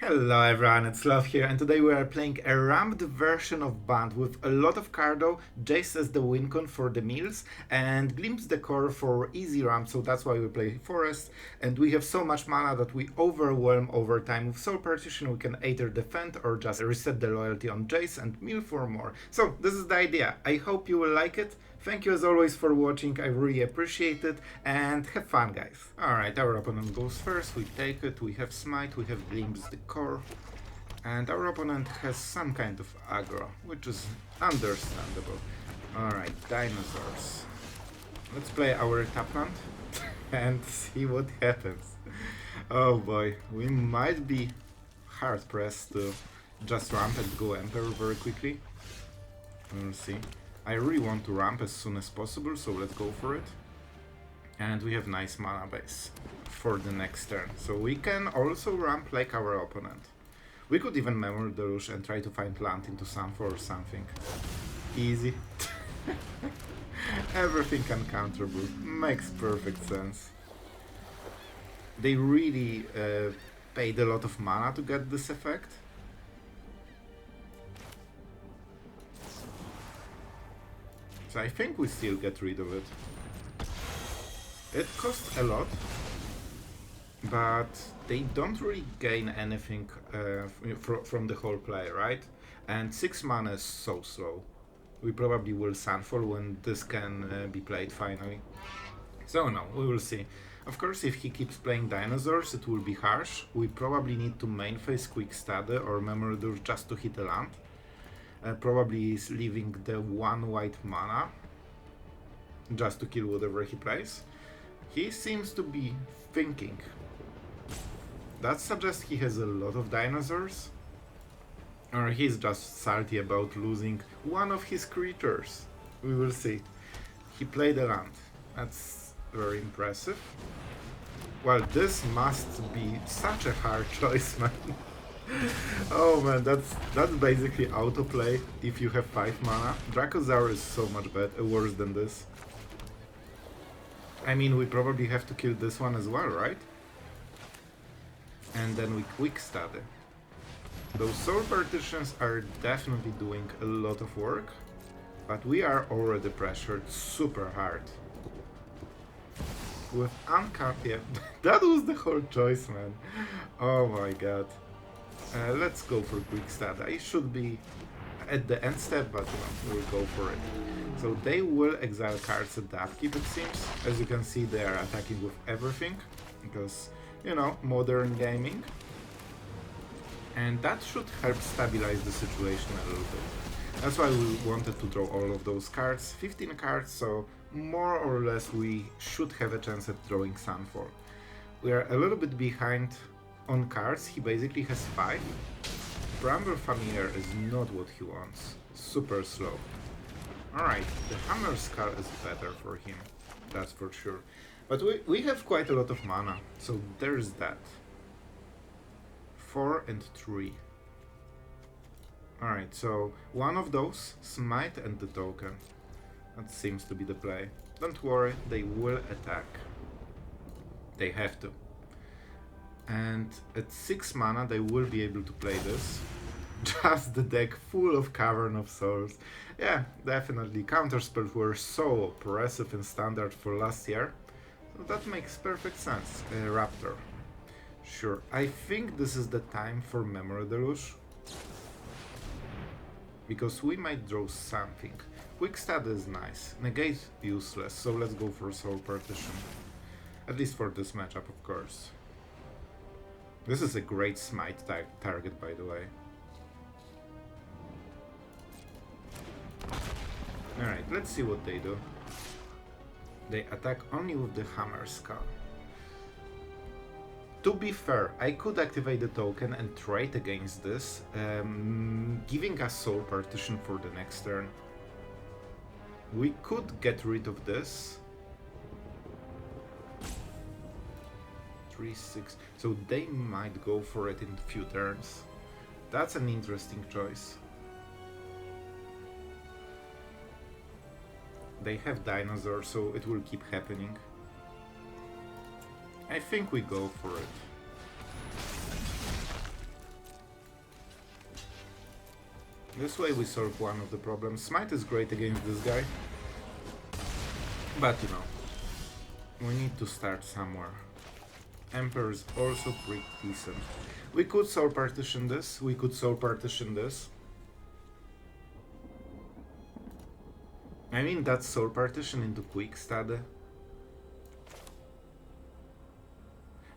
Hello everyone, it's Sloth here, and today we are playing a ramped version of Bant with a lot of cardo, Jace as the wincon for the meals, and Glimpse the core for easy ramp, so that's why we play Forest, and we have so much mana that we overwhelm over time. With Soul Partition we can either defend or just reset the loyalty on Jace and mill for more. So this is the idea, I hope you will like it. Thank you as always for watching, I really appreciate it, and have fun guys. Alright, our opponent goes first, we take it, we have Smite, we have Glimpse the core, and our opponent has some kind of aggro, which is understandable. Alright, dinosaurs. Let's play our top land and see what happens. Oh boy, we might be hard pressed to just ramp and go Emperor very quickly. We'll see. I really want to ramp as soon as possible, so let's go for it. And we have nice mana base for the next turn, so we can also ramp like our opponent. We could even Memory Deluge and try to find land into Sunfall or something. Easy. Everything uncounterable. Makes perfect sense. They really paid a lot of mana to get this effect. So I think we still get rid of it. It costs a lot, but they don't really gain anything from the whole play, right? And 6 mana is so slow. We probably will Sunfall when this can be played finally. So no, we will see. Of course, if he keeps playing dinosaurs, it will be harsh. We probably need to main phase Quick Study or Memory Deluge just to hit a land. Probably is leaving the 1 white mana just to kill whatever he plays. He seems to be thinking. That suggests he has a lot of dinosaurs. Or he's just salty about losing one of his creatures. We will see. He played a land. That's very impressive. Well, this must be such a hard choice, man. Oh man, that's basically autoplay if you have 5 mana. Dracozaur is so much worse than this. I mean, we probably have to kill this one as well, right? And then we Quick Study. Those Soul Partitions are definitely doing a lot of work, but we are already pressured super hard. With yeah, that was the whole choice, man. Oh my god. Let's go for Quick Study. I should be at the end step, but we'll go for it. So they will exile cards at the upkeep, it seems. As you can see, they are attacking with everything, because, you know, modern gaming. And that should help stabilize the situation a little bit. That's why we wanted to draw all of those cards. 15 cards, so more or less we should have a chance at drawing Sunfall. We are a little bit behind on cards. He basically has 5. Bramble Familiar is not what he wants. Super slow. Alright, the Hammer Skull is better for him. That's for sure. But we have quite a lot of mana, so there's that. 4 and 3. Alright, so one of those, Smite and the token. That seems to be the play. Don't worry, they will attack. They have to. And at 6 mana they will be able to play this. Just the deck full of Cavern of Souls. Yeah, definitely. Counterspells were so oppressive in Standard for last year. So that makes perfect sense. Raptor. Sure, I think this is the time for Memory Deluge. Because we might draw something. Quick Study is nice. Negate useless, so let's go for Soul Partition. At least for this matchup, of course. This is a great Smite target, by the way. Alright, let's see what they do. They attack only with the Hammer Skull. To be fair, I could activate the token and trade against this, giving us Soul Partition for the next turn. We could get rid of this. 3, 6. So they might go for it in a few turns. That's an interesting choice. They have dinosaurs, so it will keep happening. I think we go for it. This way we solve one of the problems. Smite is great against this guy. But you know, we need to start somewhere. Emperor is also pretty decent. We could Soul Partition this. We could Soul Partition this. I mean, that's Soul Partition into Quick Study.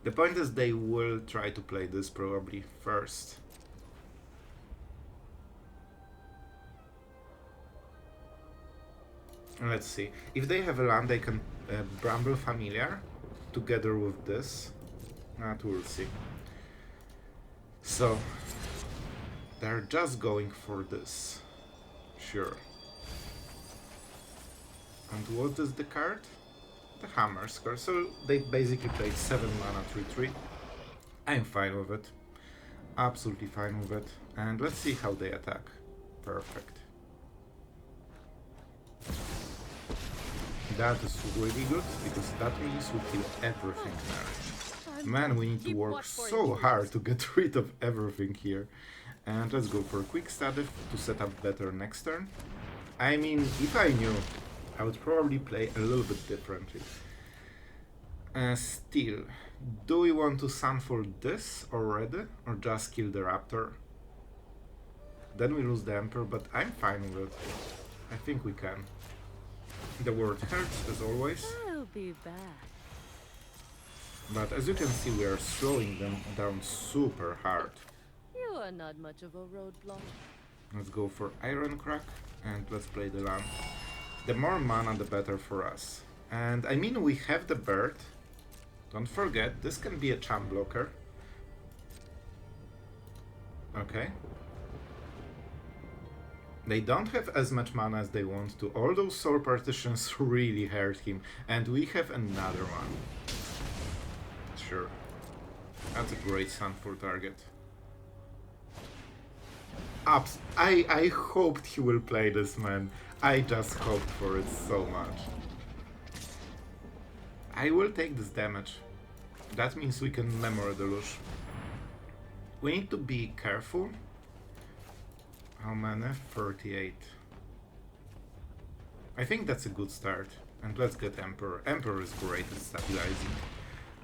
The point is they will try to play this probably first. Let's see. If they have a land, they can Bramble Familiar together with this. That we'll see. So, they're just going for this. Sure. And what is the card? The Hammer's card. So they basically played 7 mana 3/3. I'm fine with it. Absolutely fine with it. And let's see how they attack. Perfect. That is really good, because that means we kill everything there. Man, we need to work so hard to get rid of everything here. And let's go for a quick study to set up better next turn. I mean, if I knew, I would probably play a little bit differently. Still, do we want to Sunfall this already, or just kill the Raptor? Then we lose the Emperor, but I'm fine with it. I think we can. The word hurts, as always. I'll be back. But as you can see, we are slowing them down super hard. You are not much of a roadblock. Let's go for Irencrag, and let's play the land. The more mana, the better for us. And I mean, we have the bird. Don't forget, this can be a champ blocker. Okay. They don't have as much mana as they want to. All those Soul Partitions really hurt him. And we have another one. Sure. That's a great Sunfall target. I hoped he will play this, man. I just hoped for it so much. I will take this damage. That means we can Memory Deluge. We need to be careful. How many? 38. I think that's a good start. And let's get Emperor. Emperor is great at stabilizing.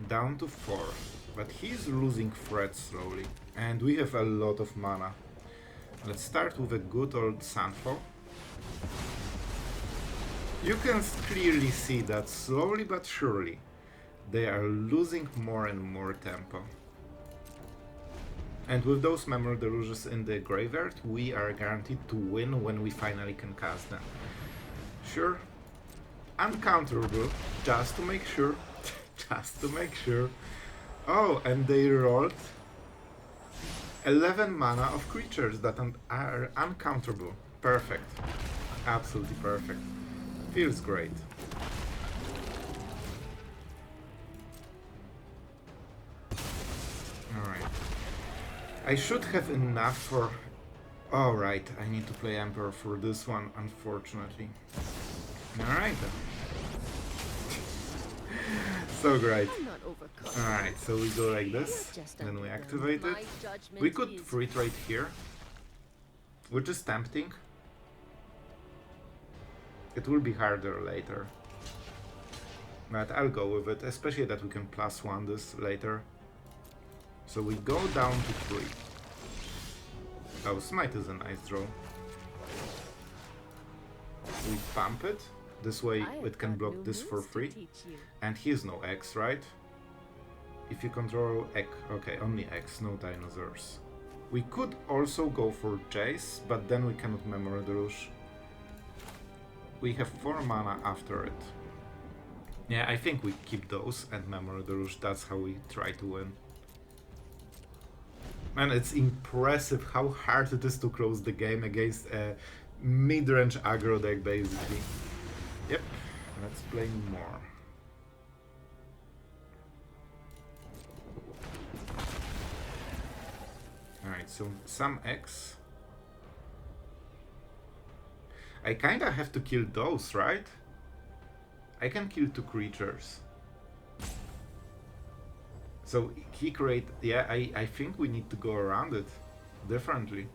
Down to 4. But he's losing threat slowly. And we have a lot of mana. Let's start with a good old Sunfall. You can clearly see that slowly but surely they are losing more and more tempo. And with those Memory Deluges in the graveyard, we are guaranteed to win when we finally can cast them. Sure, uncounterable, just to make sure. Just to make sure. Oh, and they rolled 11 mana of creatures that are uncounterable. Perfect. Absolutely perfect. Feels great. Alright. I should have enough for... Alright, I need to play Emperor for this one, unfortunately. Alright then. So great. Alright, so we go like this, then we activate it. We could free trade here, which is tempting. It will be harder later. But I'll go with it, especially that we can +1 this later. So we go down to 3. Oh, Smite is a nice draw. We pump it. This way it can block this for free. And he has no X, right? If you control X, okay, only X, no dinosaurs. We could also go for Jace, but then we cannot Memory Deluge. We have 4 mana after it. Yeah, I think we keep those and Memory Deluge, that's how we try to win. Man, it's impressive how hard it is to close the game against a mid-range aggro deck, basically. Yep, let's play more. Alright, so some X. I kinda have to kill those, right? I can kill 2 creatures. So he create... Yeah, I think we need to go around it differently.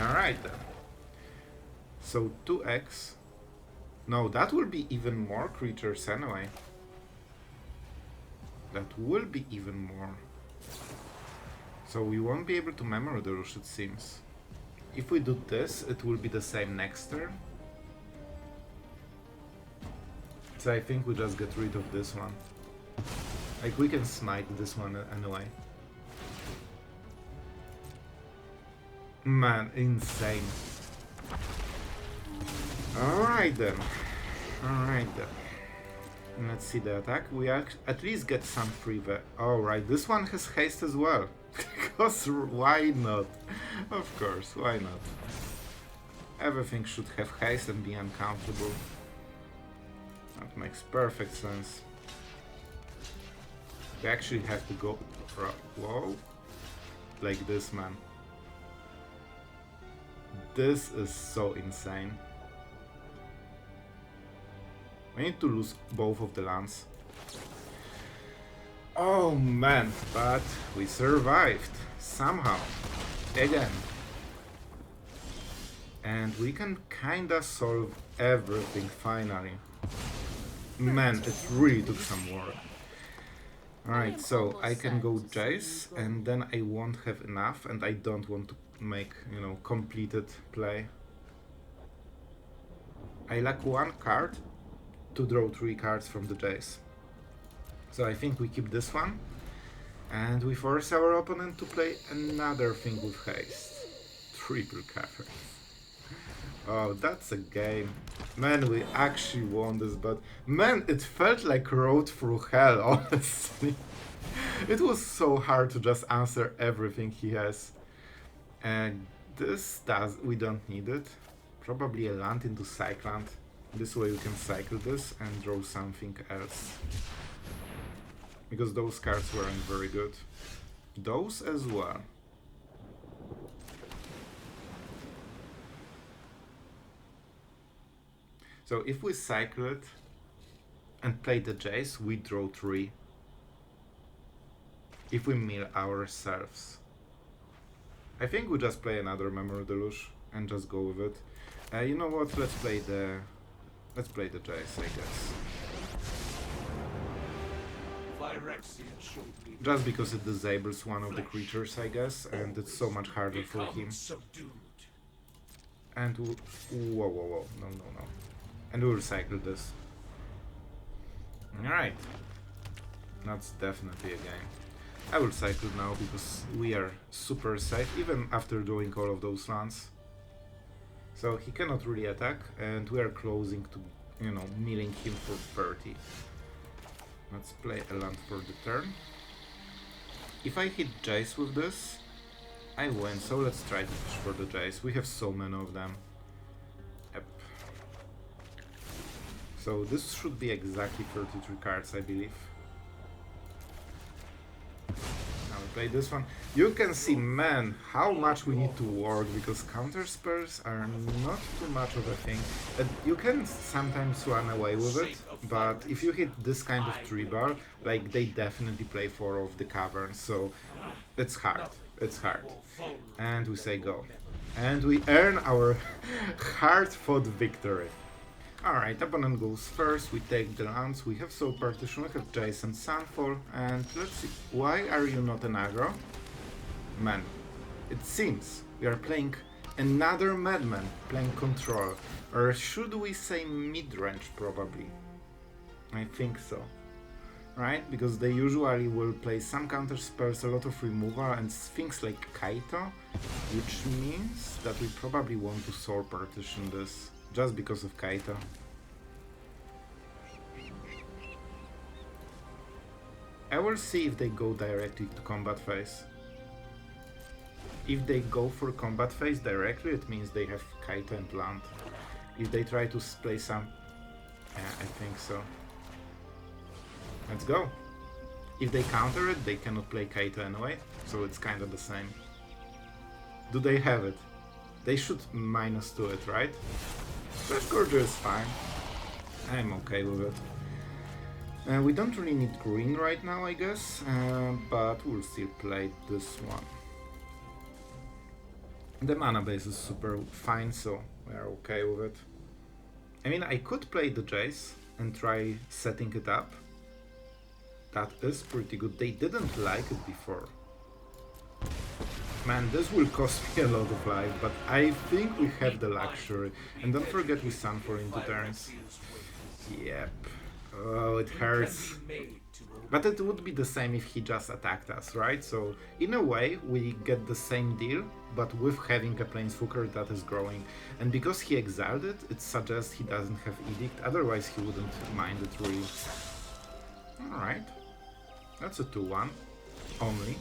Alright then. So 2x. No, that will be even more creatures anyway. That will be even more. So we won't be able to memory the rush, it seems. If we do this, it will be the same next turn. So I think we just get rid of this one. Like, we can smite this one anyway. Man, insane. Alright then. Alright then. Let's see the attack. We at least get some free. Alright, this one has haste as well. Because why not? Of course, why not? Everything should have haste and be uncountable. That makes perfect sense. We actually have to go for a whoa. Like this, man. This is so insane. We need to lose both of the lands. Oh man, but we survived somehow. Again. And we can kinda solve everything finally. Man, it really took some work. Alright, so I can go Jace and then I won't have enough and I don't want to make, you know, completed play. I lack one card to draw 3 cards from the Jace. So I think we keep this one and we force our opponent to play another thing with haste. Triple cover. Oh, that's a game. Man, we actually won this, but man, it felt like road through hell, honestly. It was so hard to just answer everything he has. And we don't need it. Probably a land into Cycland. This way we can cycle this and draw something else. Because those cards weren't very good. Those as well. So if we cycle it and play the Jace, we draw 3. If we mill ourselves. I think we just play another Memory Deluge and just go with it. You know what? Let's play the Jace, I guess. Just because it disables one of the creatures, I guess, and it's so much harder for him. And whoa, no. And we'll cycle this. Alright. That's definitely a game. I will cycle now because we are super safe, even after doing all of those runs. So he cannot really attack, and we are closing to, you know, milling him for 30. Let's play a land for the turn. If I hit Jace with this, I win, so let's try to push for the Jace. We have so many of them. Yep. So this should be exactly 33 cards, I believe. Now we play this one. You can see, man, how much we need to work, because counter spells are not too much of a thing. You can sometimes run away with it, but if you hit this kind of tribal, like, they definitely play 4 of the caverns, so it's hard. It's hard. And we say go. And we earn our hard-fought victory. Alright, opponent goes first, we take the lands, we have Soul Partition, we have Jace and Sunfall, and let's see, why are you not an aggro? Man, it seems we are playing another Madman, playing Control, or should we say mid-range probably? I think so. Right? Because they usually will play some counter spells, a lot of removal, and things like Kaito, which means that we probably want to Soul Partition this. Just because of Kaito. I will see if they go directly to combat phase. If they go for combat phase directly, it means they have Kaito and land. If they try to play some... yeah, I think so. Let's go. If they counter it, they cannot play Kaito anyway, so it's kind of the same. Do they have it? They should -2 it, right? Fresh Gorger is fine. I'm okay with it. We don't really need green right now, I guess, but we'll still play this one. The mana base is super fine, so we are okay with it. I mean, I could play the Jace and try setting it up. That is pretty good. They didn't like it before. Man, this will cost me a lot of life, but I think we have the luxury. And don't forget we Sunfall into turns. Yep. Oh, it hurts. But it would be the same if he just attacked us, right? So, in a way, we get the same deal, but with having a Planeswalker that is growing. And because he exiled it, it suggests he doesn't have Edict, otherwise he wouldn't mind it really. Alright. That's a 2-1. Only.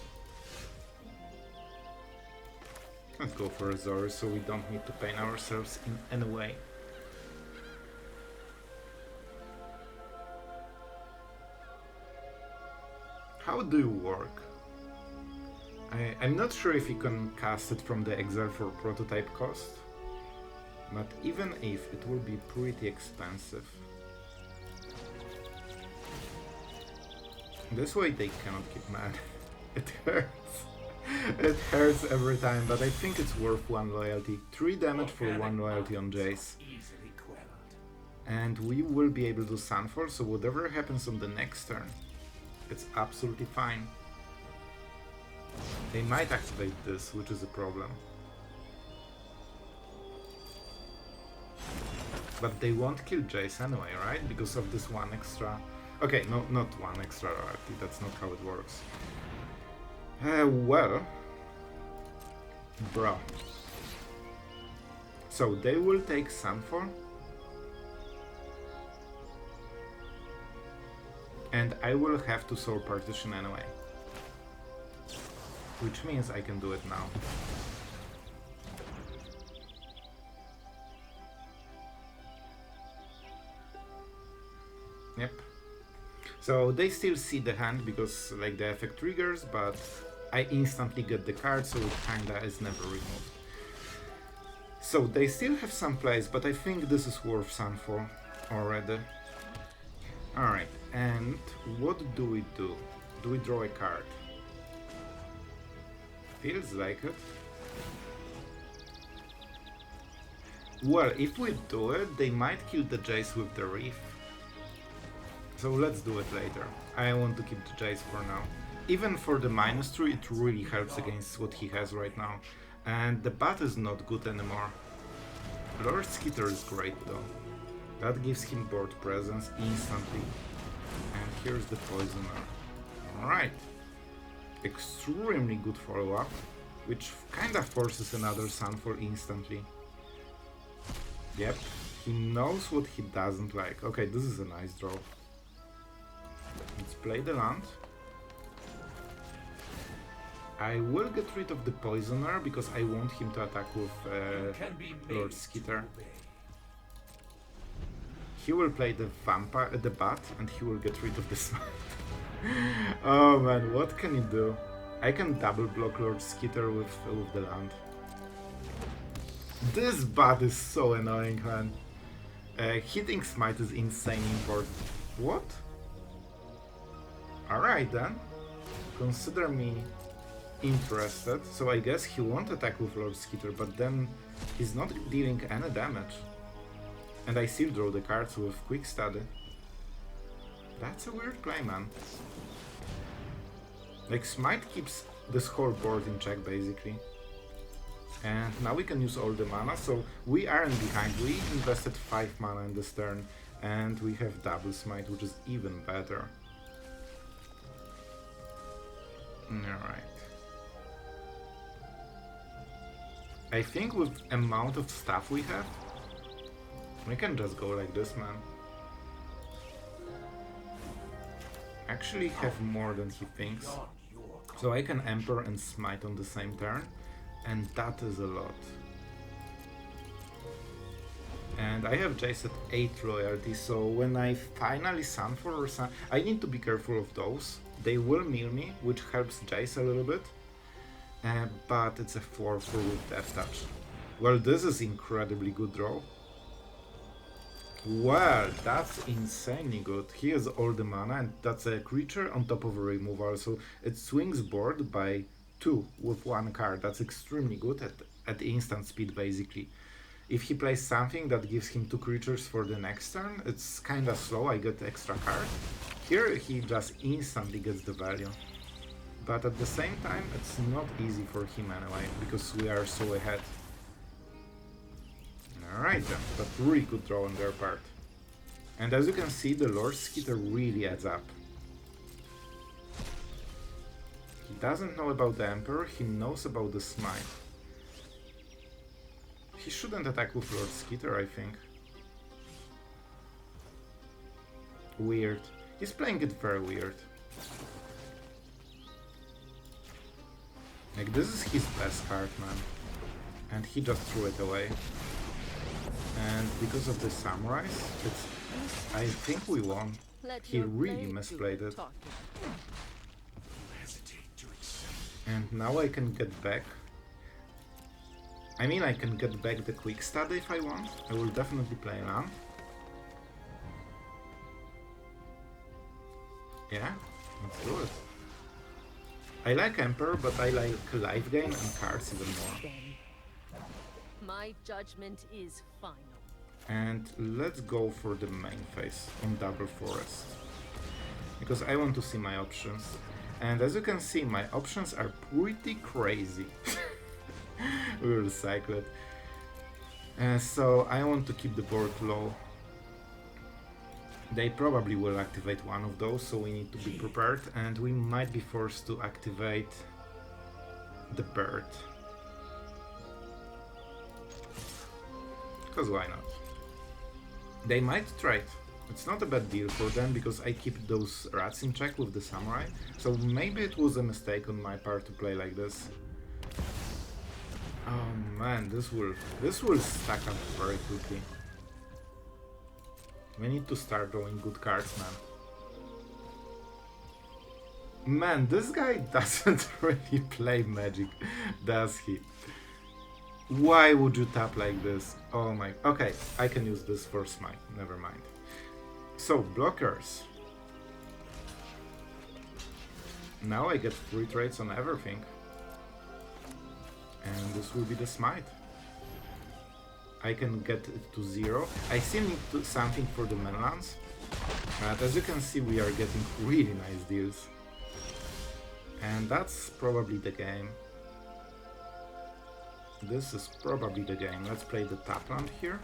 Let's go for a Zori so we don't need to pain ourselves in any way. How do you work? I'm not sure if you can cast it from the exile for prototype cost, but even if, it will be pretty expensive. This way they cannot keep mad. It hurts. It hurts every time, but I think it's worth 1 loyalty. 3 damage for 1 loyalty on Jace. And we will be able to Sunfall, so whatever happens on the next turn, it's absolutely fine. They might activate this, which is a problem. But they won't kill Jace anyway, right? Because of this 1 extra... Okay, no, not 1 extra loyalty, that's not how it works. Well... Bro. So they will take Sunfall. And I will have to Soul Partition anyway. Which means I can do it now. Yep. So they still see the hand because like the effect triggers, but I instantly get the card, so it kinda is never removed. So they still have some plays, but I think this is worth Sunfall already. Alright, and what do we do? Do we draw a card? Feels like it. Well, if we do it, they might kill the Jace with the Reef. So let's do it later. I want to keep the Jace for now. Even for the -3, it really helps against what he has right now. And the Bat is not good anymore. Lord Skitter is great though. That gives him board presence instantly. And here's the Poisoner. Alright. Extremely good follow-up, which kinda forces another Sunfall instantly. Yep, he knows what he doesn't like. Okay, this is a nice draw. Let's play the land. I will get rid of the Poisoner because I want him to attack with Lord Skitter. He will play the Vampire, the Bat, and he will get rid of the Smite. Oh man, what can you do? I can double block Lord Skitter with the land. This Bat is so annoying, man. Hitting Smite is insane important. What? Alright then. Consider me interested. So I guess he won't attack with Lord Skitter, but then he's not dealing any damage. And I still draw the cards with Quick Study. That's a weird play, man. Like, Smite keeps this whole board in check, basically. And now we can use all the mana, so we aren't behind. We invested 5 mana in this turn, and we have double Smite, which is even better. Alright. I think with amount of stuff we have, we can just go like this, man. Actually have more than he thinks. So I can Emperor and Smite on the same turn, and that is a lot. And I have Jace at 8 loyalty, so when I finally Sunfall or Sun, I need to be careful of those. They will mill me, which helps Jace a little bit. But it's a 4/4 with Death Touch. Well, this is incredibly good draw. Well, that's insanely good. He has all the mana, and that's a creature on top of a removal, so it swings board by 2 with 1 card. That's extremely good, at instant speed basically. If he plays something that gives him 2 creatures for the next turn, it's kinda slow, I get extra card. Here he just instantly gets the value. But at the same time, it's not easy for him anyway, because we are so ahead. Alright then, but really good draw on their part. And as you can see, the Lord Skitter really adds up. He doesn't know about the Emperor, he knows about the Smite. He shouldn't attack with Lord Skitter, I think. Weird. He's playing it very weird. Like, this is his best card, man. And he just threw it away. And because of the samurais, I think we won. He really misplayed it. And now I can get back. I mean, I can get back the quick stat if I want. I will definitely play land. Yeah, let's do it. I like Emperor, but I like life gain and cards even more. My judgment is final. And let's go for the main phase on Double Forest. Because I want to see my options. And as you can see, my options are pretty crazy. We will cycle it. So I want to keep the board low. They probably will activate one of those, so we need to be prepared. And we might be forced to activate the bird. Because why not? They might trade. It's not a bad deal for them, because I keep those rats in check with the samurai. So maybe it was a mistake on my part to play like this. Oh man, this will stack up very quickly. We need to start drawing good cards, man. Man, this guy doesn't really play Magic, does he? Why would you tap like this? Oh my... Okay, I can use this for Smite, never mind. So, blockers. Now I get free trades on everything. And this will be the Smite. I can get it to 0. I still need something for the manlands. But as you can see, we are getting really nice deals. And that's probably the game. This is probably the game. Let's play the tap land here.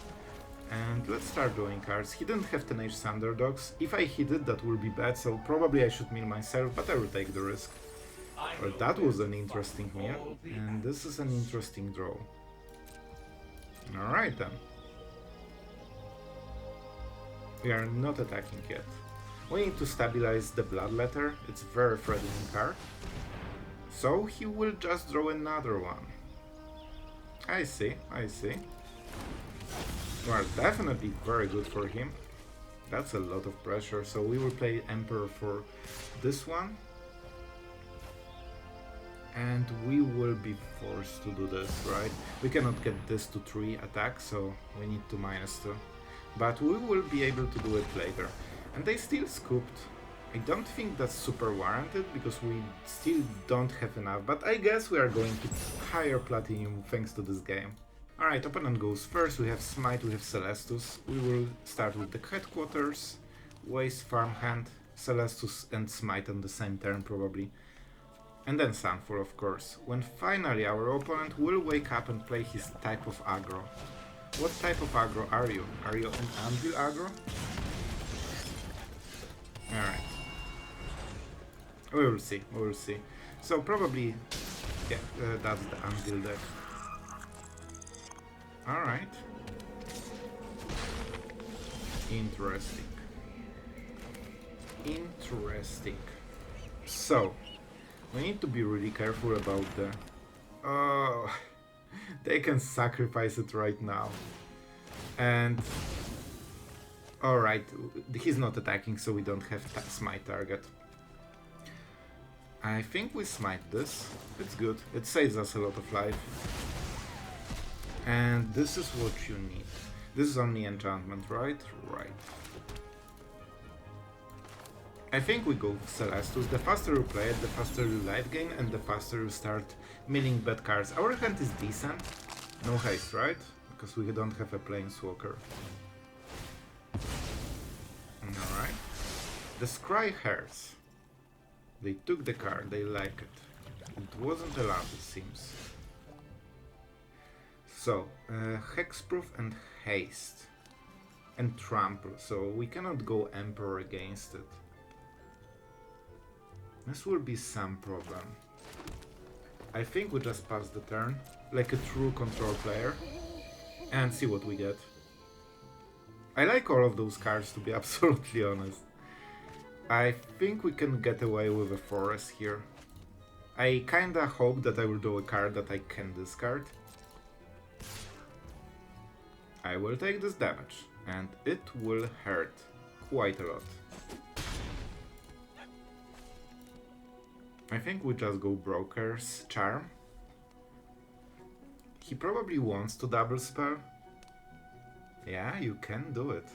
And let's start drawing cards. He didn't have 10 Thunderdogs. If I hit it, that will be bad, so probably I should mill myself, but I will take the risk. Well, that was an interesting mill, and this is an interesting draw. Alright then. We are not attacking yet. We need to stabilize the Bloodletter, it's a very threatening card. So he will just draw another one. I see, I see. Well, definitely very good for him. That's a lot of pressure, so we will play Emperor for this one. And we will be forced to do this, right? We cannot get this to 3 attack, so we need to -2. But we will be able to do it later. And they still scooped. I don't think that's super warranted, because we still don't have enough, but I guess we are going to higher platinum thanks to this game. Alright, opponent goes first, we have Smite, we have Celestus. We will start with the headquarters, waste farmhand, Celestus and Smite on the same turn probably. And then Sunfall, of course, when finally our opponent will wake up and play his type of aggro. What type of aggro are you? Are you an Anvil aggro? Alright. We will see, we will see. So probably, yeah, that's the Anvil deck. Alright. Interesting. Interesting. So, we need to be really careful about the... Oh, they can sacrifice it right now. And... Alright, he's not attacking, so we don't have Smite target. I think we Smite this. It's good. It saves us a lot of life. And this is what you need. This is only enchantment, right? Right. I think we go with Celestus. The faster you play it, the faster you life gain, and the faster you start milling bad cards. Our hand is decent. No haste, right? Because we don't have a planeswalker. Alright. The Scry Hares. They took the card, they like it. It wasn't allowed, it seems. So, Hexproof and Haste. And Trample, so we cannot go Emperor against it. This will be some problem. I think we just pass the turn, like a true control player, and see what we get. I like all of those cards, to be absolutely honest. I think we can get away with a forest here. I kinda hope that I will draw a card that I can discard. I will take this damage, and it will hurt quite a lot. I think we just go Broker's Charm. He probably wants to double spell. Yeah, you can do it.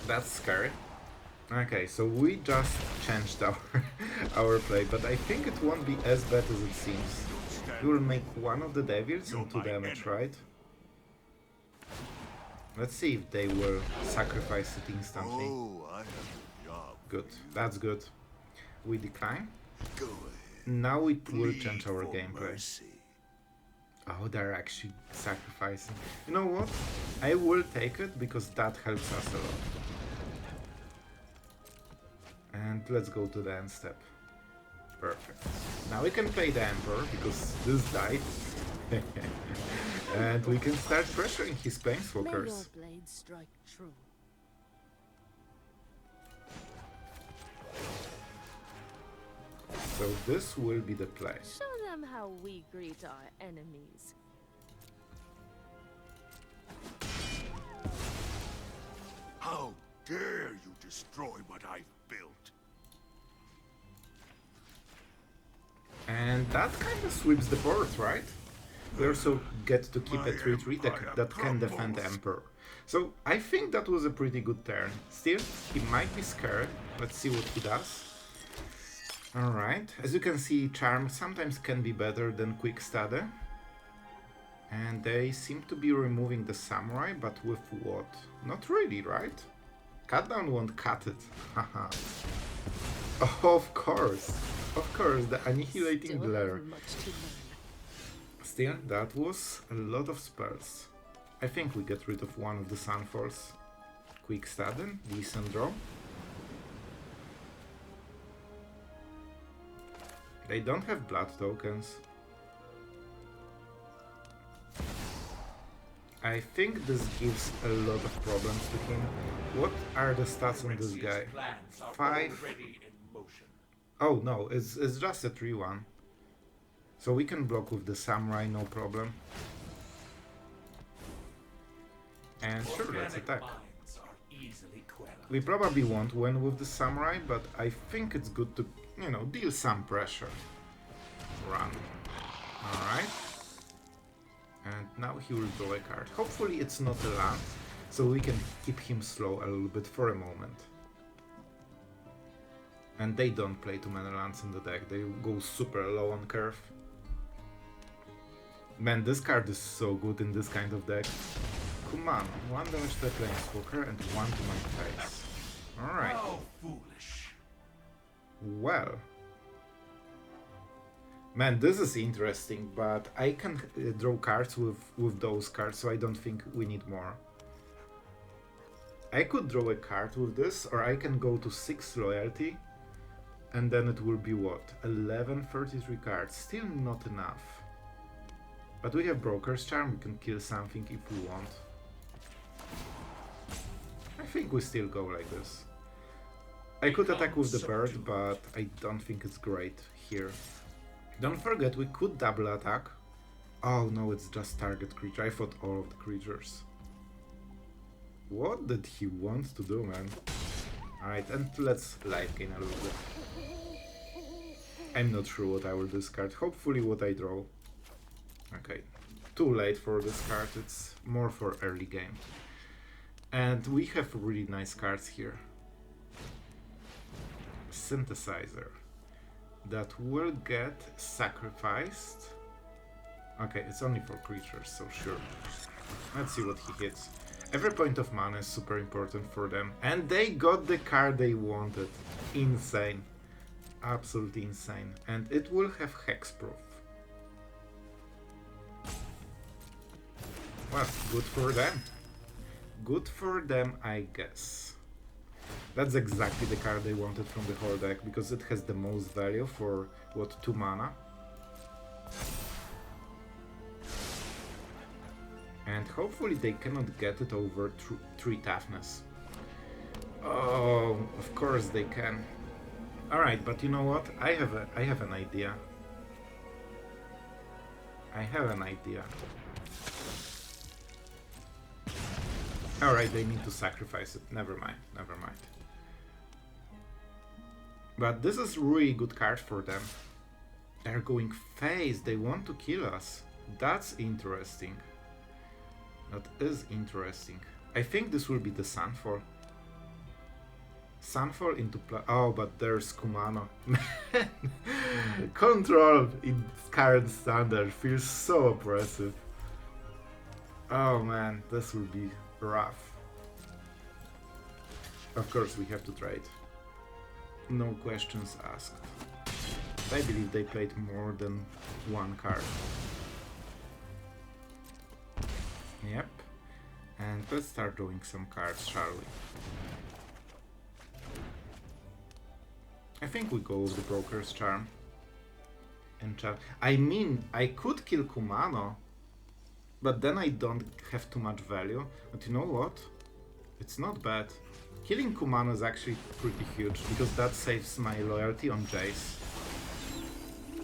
That's scary. Okay, so we just changed our our play, but I think it won't be as bad as it seems. We will make one of the devils and 2 damage, right? Let's see if they will sacrifice it instantly. Oh, I have a job. Good, that's good. We decline. Go ahead. Now it will Plead change our for gameplay. mercy. Oh, they're actually sacrificing. You know what? I will take it because that helps us a lot. And let's go to the end step. Perfect. Now we can play the Emperor because this died. And we can start pressuring his May your planeswalkers. blade strike true. So this will be the play. Show them how we greet our enemies. How dare you destroy what I've built? And that kind of sweeps the board, right? We also get to keep a 3/3 that can defend the Emperor. So I think that was a pretty good turn. Still, he might be scared. Let's see what he does. Alright, as you can see, Charm sometimes can be better than Quick Study. And they seem to be removing the Samurai, but with what? Not really, right? Cutdown won't cut it. Haha. Of course, the Annihilating Still Glare. have much to learn. Still, that was a lot of spells. I think we get rid of one of the Sunfalls. Quick Study, decent draw. They don't have blood tokens. I think this gives a lot of problems to him. What are the stats on this guy? 5. Oh no, it's just a 3-1. So we can block with the Samurai, no problem. And sure, let's attack. We probably won't win with the Samurai, but I think it's good to, you know, deal some pressure. Run. Alright. And now he will draw a card. Hopefully it's not a land, so we can keep him slow a little bit for a moment. And they don't play too many lands in the deck, they go super low on curve. Man, this card is so good in this kind of deck. Come on, 1 damage to the planeswalker and 1 to my face. Alright. How foolish. Well. Man, this is interesting, but I can draw cards with those cards, so I don't think we need more. I could draw a card with this, or I can go to 6 loyalty, and then it will be what? 11, 33 cards. Still not enough. But we have Broker's Charm, we can kill something if we want. I think we still go like this. I could attack with the bird, but I don't think it's great here. Don't forget, we could double attack. Oh no, it's just target creature. I thought all of the creatures. What did he want to do, man? Alright, and let's life gain a little bit. I'm not sure what I will discard. Hopefully what I draw. Okay, too late for this card. It's more for early game. And we have really nice cards here. Synthesizer. That will get sacrificed. Okay, it's only for creatures, so sure. Let's see what he hits. Every point of mana is super important for them. And they got the card they wanted. Insane. Absolutely insane. And it will have hexproof. Well, good for them. Good for them, I guess. That's exactly the card they wanted from the whole deck, because it has the most value for, what, 2 mana? And hopefully they cannot get it over 3 toughness. Oh, of course they can. Alright, but you know what? I have an idea. I have an idea. Alright, they need to sacrifice it. Never mind, never mind. But this is really good card for them. They're going phase, they want to kill us. That's interesting. That is interesting. I think this will be the Sunfall. Sunfall into play. Oh, but there's Kumano. Control in current standard feels so oppressive. Oh man, this will be rough. Of course we have to trade. No questions asked. I believe they played more than 1 card. Yep. And let's start drawing some cards, shall we? I think we go with the Broker's Charm. I mean, I could kill Kumano, but then I don't have too much value. But you know what? It's not bad. Killing Kumano is actually pretty huge, because that saves my loyalty on Jace.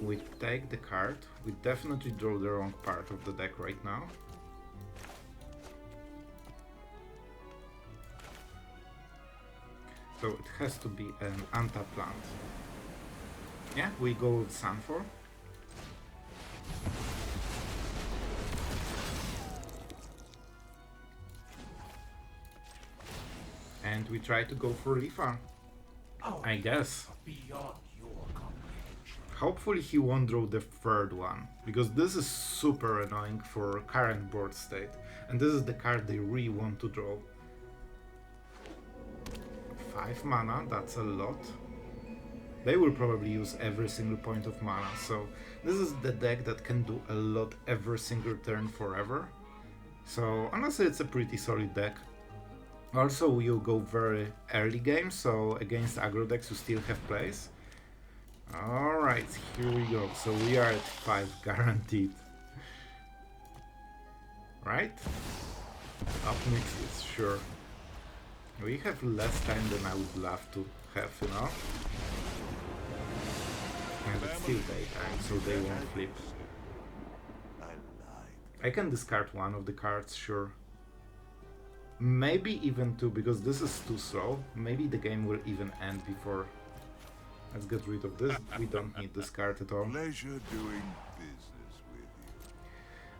We take the card. We definitely draw the wrong part of the deck right now. So it has to be an untap plant. Yeah, we go with Sunfall. And we try to go for Leafar. I guess. Hopefully he won't draw the 3rd one, because this is super annoying for current board state. And this is the card they really want to draw. 5 mana, that's a lot. They will probably use every single point of mana, so this is the deck that can do a lot every single turn forever. So honestly it's a pretty solid deck. Also you go very early game, so against aggro decks you still have plays. Alright, here we go. So we are at 5 guaranteed. Right? Up next is sure. We have less time than I would love to have, you know? And it's still daytime, so they won't flip. I can discard 1 of the cards, sure. Maybe even 2, because this is too slow. Maybe the game will even end before. Let's get rid of this. We don't need this card at all. Pleasure doing business with you.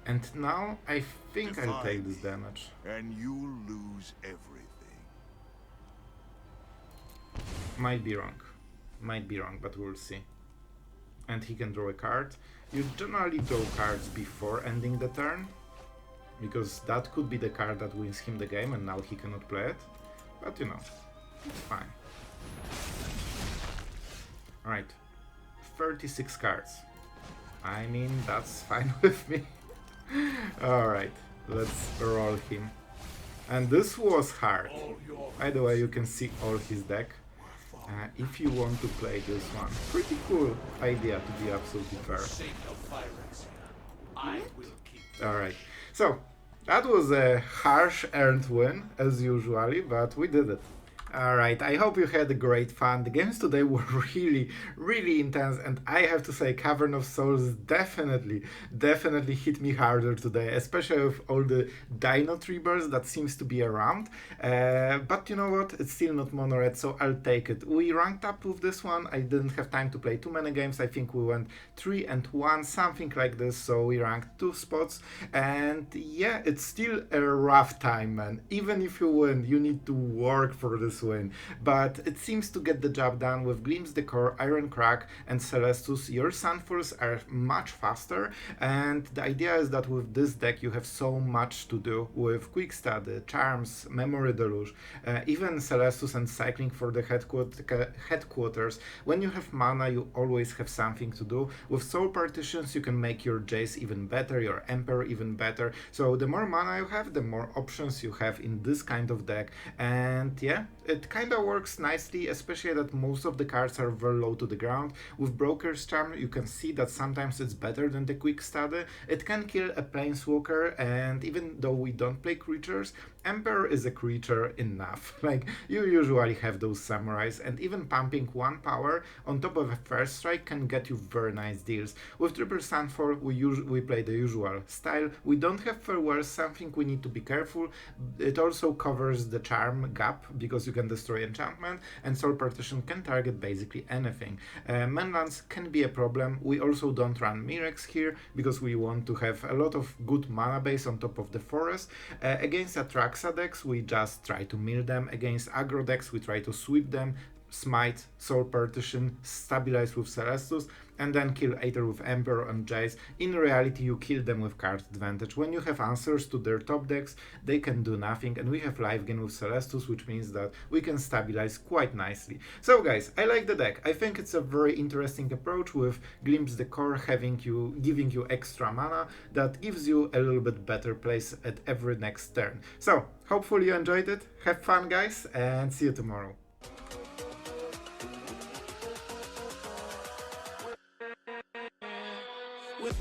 And now I think I'll take this damage. And you'll lose everything. Might be wrong, but we'll see. And he can draw a card. You generally draw cards before ending the turn, because that could be the card that wins him the game and now he cannot play it. But you know, it's fine. Alright, 36 cards. I mean, that's fine with me. Alright, let's roll him. And this was hard. By the way, you can see all his deck. If you want to play this one. Pretty cool idea, to be absolutely fair. Alright, so that was a harsh earned win, as usually, but we did it. Alright, I hope you had great fun. The games today were really intense, and I have to say Cavern of Souls definitely hit me harder today, especially with all the Dino Treebers that seems to be around. But you know what, it's still not mono red, so I'll take it. We ranked up with this one. I didn't have time to play too many games. I think we went 3-1, something like this, so we ranked 2 spots. And yeah, it's still a rough time, man. Even if you win, you need to work for this win. But it seems to get the job done with Glimpse the Core, Irencrag, and Celestus. Your Sunfalls are much faster, and the idea is that with this deck you have so much to do with Quick Study, Charms, Memory Deluge, even Celestus and cycling for the headquarters. When you have mana, you always have something to do. With Soul Partitions, you can make your Jace even better, your Emperor even better. So the more mana you have, the more options you have in this kind of deck. And yeah, it kind of works nicely, especially that most of the cards are very low to the ground. With Broker's Charm, you can see that sometimes it's better than the Quick Study. It can kill a Planeswalker, and even though we don't play creatures, Emperor is a creature enough. Like, you usually have those samurais, and even pumping 1 power on top of a first strike can get you very nice deals. With Triple Sunfall, we play the usual style. We don't have Farewell, something we need to be careful. It also covers the charm gap, because you can destroy enchantment, and Soul Partition can target basically anything. Manlands can be a problem. We also don't run Mirex here, because we want to have a lot of good mana base on top of the forest. Against Atraxa decks, we just try to mill them. Against aggro decks, we try to sweep them, Smite, Soul Partition, stabilize with Celestus, and then kill either with Emperor and Jace. In reality, you kill them with card advantage. When you have answers to their top decks, they can do nothing, and we have life gain with Celestus, which means that we can stabilize quite nicely. So guys, I like the deck. I think it's a very interesting approach with Glimpse the Core giving you extra mana that gives you a little bit better place at every next turn. So, hopefully you enjoyed it. Have fun guys, and see you tomorrow. With